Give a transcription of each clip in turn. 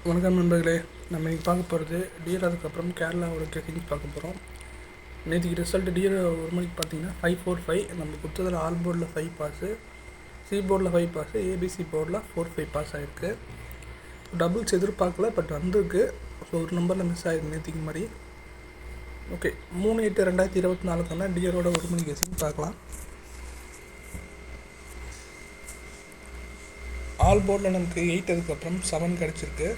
வணக்கம் நண்பர்களே. நம்ம இன்றைக்கி பார்க்க போகிறது டிஆர், அதுக்கப்புறம் கேரளாவோட கெட்டிங்ஸ் பார்க்க போகிறோம். நேற்றுக்கு ரிசல்ட் டிஆர் ஒரு மணிக்கு பார்த்தீங்கன்னா 545. நம்ம கொடுத்ததில் ஆல் போர்டில் 5 பாஸு, சி போர்டில் 5 பாஸு, ஏபிசி போர்டில் 4-5 பாஸ் ஆகிருக்கு. டபுள்ஸ் எதிர்பார்க்கல, பட் வந்திருக்கு. ஸோ ஒரு நம்பரில் மிஸ் ஆகிருக்கு நேற்றுக்கு மாதிரி. ஓகே, 3/8/2024 டிஆரோட ஒரு மணி கெஸிங் பார்க்கலாம். ஆல் போர்டில் நமக்கு 8, அதுக்கப்புறம் 7 கிடச்சிருக்கு.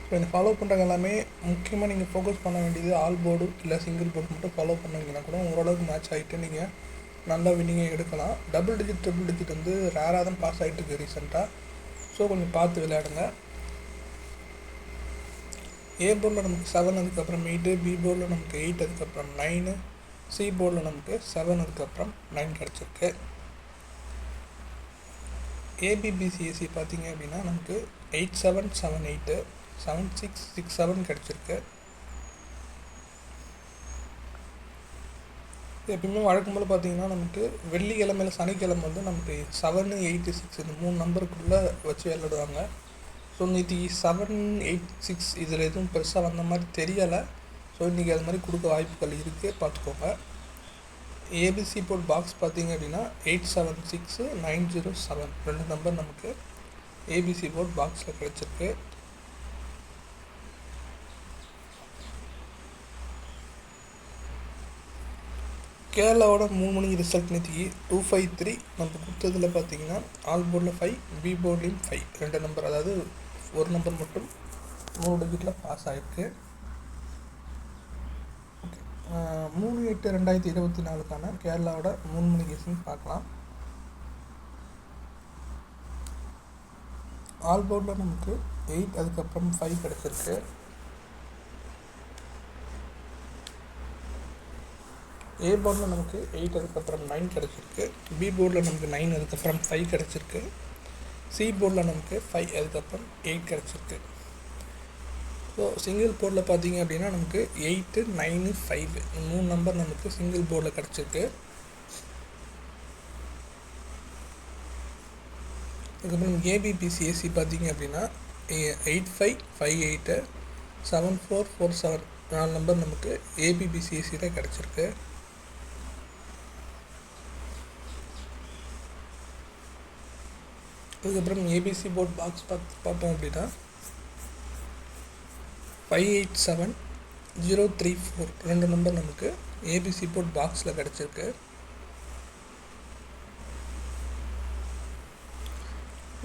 ஸோ இந்த ஃபாலோ பண்ணுறவங்க எல்லாமே முக்கியமாக நீங்கள் ஃபோக்கஸ் பண்ண வேண்டியது ஆல் போர்டு இல்லை சிங்கிள் போர்டு மட்டும் ஃபாலோ பண்ணிங்கன்னா கூட ஓரளவுக்கு மேட்ச் ஆகிட்டு நீங்கள் நல்லா வின்னிங்கை எடுக்கலாம். டபுள் டிஜிட் ட்ரிபிள் டிஜிட் வந்து ரேராக தான் பாஸ் ஆகிட்டு இருக்குது ரீசெண்டாக. ஸோ கொஞ்சம் பார்த்து விளையாடுங்க. ஏ போர்டில் நமக்கு 7, அதுக்கப்புறம் 8, பி போர்டில் நமக்கு 8, அதுக்கப்புறம் 9, சி போர்டில் நமக்கு 7, அதுக்கப்புறம் 9 கிடச்சிருக்கு. ஏபிபிசிஎஸ்சி பார்த்தீங்க அப்படின்னா நமக்கு 8778, 7667 கிடச்சிருக்கு. எப்பயுமே வழக்கம் போல் பார்த்தீங்கன்னா நமக்கு வெள்ளிக்கிழமையில் சனிக்கிழமை வந்து நமக்கு 7, 8, 6 இந்த 3 நம்பருக்குள்ளே வச்சு விளையாடுவாங்க. ஸோ இன்றைக்கி 7, 8, 6 இதில் எதுவும் பெருசாக வந்த மாதிரி தெரியலை. ஸோ இன்றைக்கி அது மாதிரி கொடுக்க வாய்ப்புகள் இருக்குது, பார்த்துக்கோங்க. ஏபிசி போர்ட் பாக்ஸ் பார்த்தீங்க அப்படின்னா 876, 907 2 நம்பர் நமக்கு ஏபிசி போர்ட் பாக்ஸில் கிடச்சிருக்கு. கேரளாவோட 3 மணிக்கு ரிசல்ட் நேற்றுக்கு 253. நம்ம கொடுத்ததில் பார்த்தீங்கன்னா ஆல் போர்டில் 5, பி போர்ட்லேயும் 5 2 நம்பர், அதாவது ஒரு நம்பர் மட்டும் 3 டிஜிட்டில் பாஸ் ஆகிருக்கு. ஓகே, 3/8/2024 கேரளாவோட 3 மணி கெஸிங் பார்க்கலாம். ஆல் போர்டில் நமக்கு 8, அதுக்கப்புறம் 5 கிடச்சிருக்கு. ஏ போர்டில் நமக்கு 8, அதுக்கப்புறம் 9 கிடச்சிருக்கு. பி போர்டில் நமக்கு 9, அதுக்கப்புறம் 5 கிடச்சிருக்கு. சி போர்டில் நமக்கு 5, அதுக்கப்புறம் 8 கிடச்சிருக்கு. ஸோ சிங்கிள் போர்டில் பார்த்தீங்க அப்படின்னா நமக்கு 8, 9, 5 3 நம்பர் நமக்கு சிங்கிள் போர்டில் கிடச்சிருக்கு. அதுக்கப்புறம் ஏபிபிசிஎஸ்சி பார்த்தீங்க அப்படின்னா 8558, 7447 4 நம்பர் நமக்கு ஏபிபிசிஎஸ்சியில் கிடச்சிருக்கு. அதுக்கப்புறம் ஏபிசி போர்ட் பாக்ஸ் பார்த்தோம் அப்படின்னா 587034 2 நம்பர் நமக்கு ஏபிசி போர்ட் பாக்ஸில் கிடச்சிருக்கு.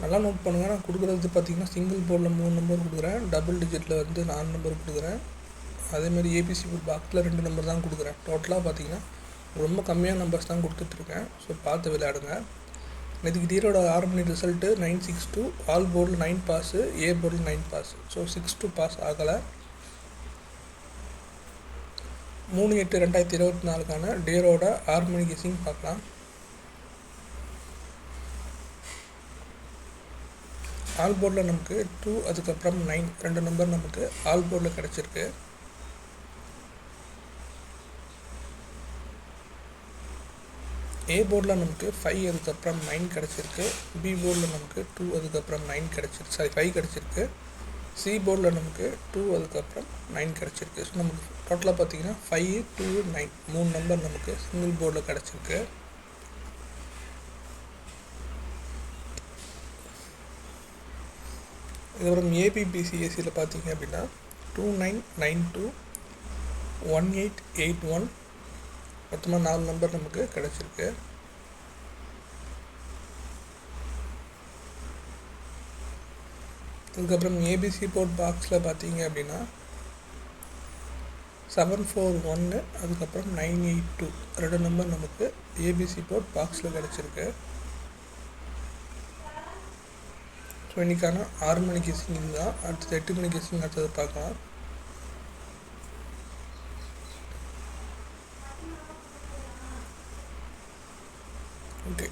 நல்லா நோட் பண்ணுங்கள். நான் கொடுக்குறது பார்த்திங்கன்னா சிங்கிள் போர்டில் 3 நம்பர் கொடுக்குறேன், டபுள் டிஜிட்டில் வந்து 4 நம்பர் கொடுக்குறேன். அதேமாதிரி ஏபிசி போர்ட் பாக்ஸில் 2 நம்பர் தான் கொடுக்குறேன். டோட்டலாக பார்த்திங்கன்னா ரொம்ப கம்மியான நம்பர்ஸ் தான் கொடுத்துட்ருக்கேன். ஸோ பார்த்து விளையாடுங்க. நேற்றுக்கு டிஆரோட 6 மணி ரிசல்ட்டு 962. ஆல் போர்டில் 9 பாஸு, ஏ போர்டில் 9 பாஸு. ஸோ 6-2 பாஸ் ஆகலை. 3/8/2024 டிஆரோட 6 மணி கெஸிங் பார்க்கலாம். ஆல் போர்டில் நமக்கு 2, அதுக்கப்புறம் 9 2 நம்பர் நமக்கு ஆல் போர்டில் கிடச்சிருக்கு. ஏ போர்டில் நமக்கு 5, அதுக்கப்புறம் 9 கிடச்சிருக்கு. பி போர்டில் நமக்கு 2, அதுக்கப்புறம் 9 கிடச்சிருக்கு. 5 கிடச்சிருக்கு. சி போர்டில் நமக்கு 2, அதுக்கப்புறம் 9 கிடச்சிருக்கு. ஸோ நமக்கு டோட்டலாக பார்த்தீங்கன்னா 5, 2, 9 3 நம்பர் நமக்கு சிங்கிள் போர்டில் கிடச்சிருக்கு. இதுக்கப்புறம் ஏபிபிசிஎஸ்சியில் பார்த்தீங்க அப்படின்னா 2992, 1881 மொத்தமாக 4 நம்பர் நமக்கு கிடச்சிருக்கு. அதுக்கப்புறம் ஏபிசி போர்ட் பாக்ஸில் பார்த்தீங்க அப்படின்னா 741, அதுக்கப்புறம் 982 2 நம்பர் நமக்கு ஏபிசி போர்ட் பாக்ஸில் கிடச்சிருக்கு. ஸோ இன்றைக்கான 6 மணி கெஸிங் தான். அடுத்தது 8 மணி கெஸிங் அடுத்தது பார்க்கலாம். ஓகே,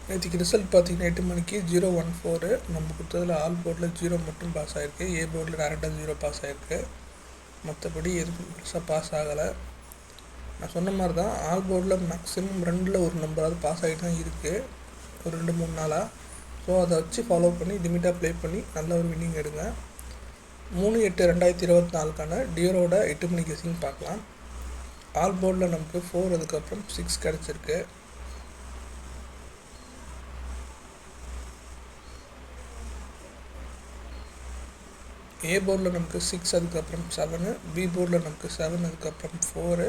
நேற்றுக்கு ரிசல்ட் பார்த்தீங்கன்னா 8 மணிக்கு 014. நம்ம கொடுத்ததில் ஆல் போர்டில் 0 மட்டும் பாஸ் ஆகிருக்கு. ஏ போர்டில் டேரெக்டாக 0 பாஸ் ஆகிருக்கு. மற்றபடி எதுவும் பெருசாக பாஸ் ஆகலை. நான் சொன்ன மாதிரி தான் ஆல் போர்டில் மேக்ஸிமம் 2ல் ஒரு நம்பராவது பாஸ் ஆகிட்டு தான் இருக்குது ஒரு 2-3 நாளாக. ஸோ ஸோ அதை வச்சு ஃபாலோ பண்ணி லிமிட்டாக ப்ளே பண்ணி நல்ல ஒரு வின்னிங் எடுங்க. 3/8/2024 டியரோட 8 மணி கெஸிங் பார்க்கலாம். ஆல் போர்டில் நமக்கு 4 அதுக்கப்புறம் 6 கிடச்சிருக்கு. ஏ போர்டில் நமக்கு 6 அதுக்கப்புறம் 7, பி போர்டில் நமக்கு 7 அதுக்கப்புறம் 4,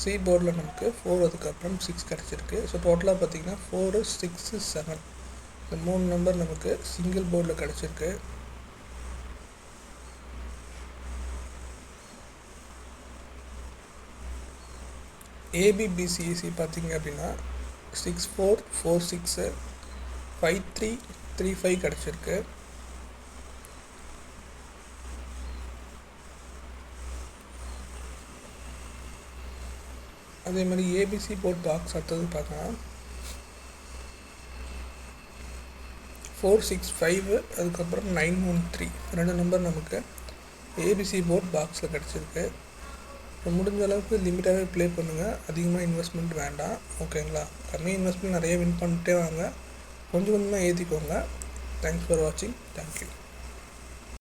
சி போர்டில் நமக்கு 4 அதுக்கப்புறம் 6 கிடச்சிருக்கு. ஸோ டோட்டலாக பார்த்திங்கன்னா 4, 6, 7 இந்த 3 நம்பர் நமக்கு சிங்கிள் போர்டில் கிடச்சிருக்கு. ஏபிபிசிஇசி பார்த்திங்க அப்படின்னா 6, 4, 4, 6, 5, 3, 3, 5 கிடச்சிருக்கு. அதே மாதிரி ஏபிசி போர்ட் பாக்ஸ் அடுத்தது பார்க்கலாம். 4, 6, 5 அதுக்கப்புறம் 9, 1, 3 2 நம்பர் நமக்கு ஏபிசி போர்ட் பாக்ஸில் கிடச்சிருக்கு. முடிஞ்ச அளவுக்கு லிமிட்டாகவே ப்ளே பண்ணுங்கள், அதிகமாக இன்வெஸ்ட்மெண்ட் வேண்டாம். ஓகேங்களா? கம்மி இன்வெஸ்ட்மெண்ட் நிறைய வின் பண்ணிட்டே வாங்க, கொஞ்சம் கொஞ்சமாக ஏற்றிக்கோங்க. தேங்க்ஸ் ஃபார் வாட்சிங். தேங்க்யூ.